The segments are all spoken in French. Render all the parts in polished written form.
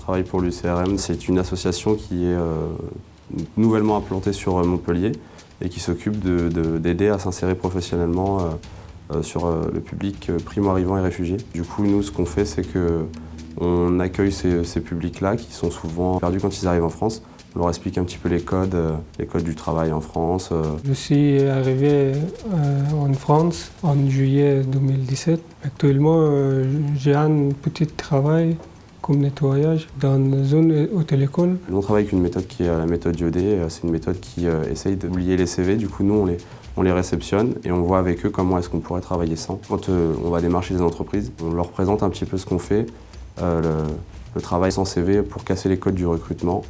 travaille pour l'UCRM. C'est une association qui est nouvellement implantée sur Montpellier et qui s'occupe d'aider à s'insérer professionnellement sur le public primo-arrivant et réfugié. Du coup, nous, ce qu'on fait, c'est qu'on accueille ces publics-là qui sont souvent perdus quand ils arrivent en France. On leur explique un petit peu les codes du travail en France. Je suis arrivé en France en juillet 2017. Actuellement, j'ai un petit travail comme nettoyage dans une zone auto-école. On travaille avec une méthode qui est la méthode IOD. C'est une méthode qui essaye d'oublier les CV. Du coup, nous, on les réceptionne et on voit avec eux comment est-ce qu'on pourrait travailler sans. Quand on va démarcher les entreprises, on leur présente un petit peu ce qu'on fait, le travail sans CV pour casser les codes du recrutement.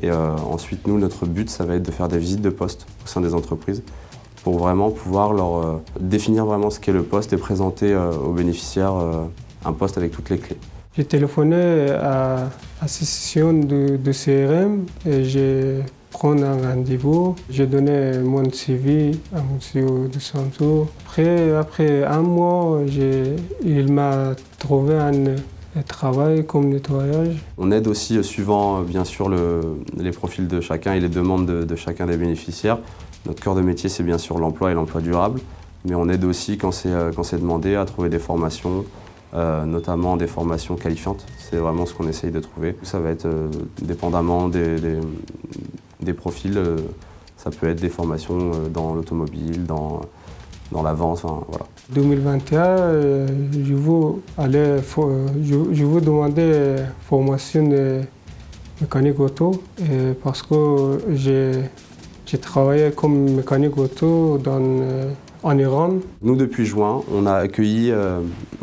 Et ensuite, nous, notre but, ça va être de faire des visites de poste au sein des entreprises pour vraiment pouvoir leur définir vraiment ce qu'est le poste et présenter aux bénéficiaires un poste avec toutes les clés. J'ai téléphoné à l'association de CRM et j'ai pris un rendez-vous. J'ai donné mon CV à M. De Santo. Après un mois, il m'a trouvé un travail comme nettoyage. On aide aussi, suivant bien sûr les profils de chacun et les demandes de chacun des bénéficiaires. Notre cœur de métier, c'est bien sûr l'emploi et l'emploi durable, mais on aide aussi quand c'est demandé à trouver des formations, notamment des formations qualifiantes. C'est vraiment ce qu'on essaye de trouver. Ça va être dépendamment des profils, ça peut être des formations dans l'automobile, dans la vente, enfin, voilà. 2021, je veux demander formation de mécanique auto parce que j'ai travaillé comme mécanique auto en Iran. Nous, depuis juin, on a accueilli,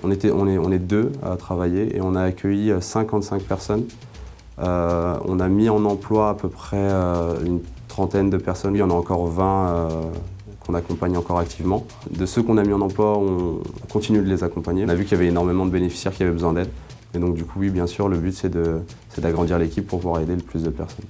on est deux à travailler et on a accueilli 55 personnes. On a mis en emploi à peu près une trentaine de personnes. Il y en a encore 20 qu'on accompagne encore activement. De ceux qu'on a mis en emploi, on continue de les accompagner. On a vu qu'il y avait énormément de bénéficiaires qui avaient besoin d'aide. Et donc du coup, oui, bien sûr, le but c'est d'agrandir l'équipe pour pouvoir aider le plus de personnes.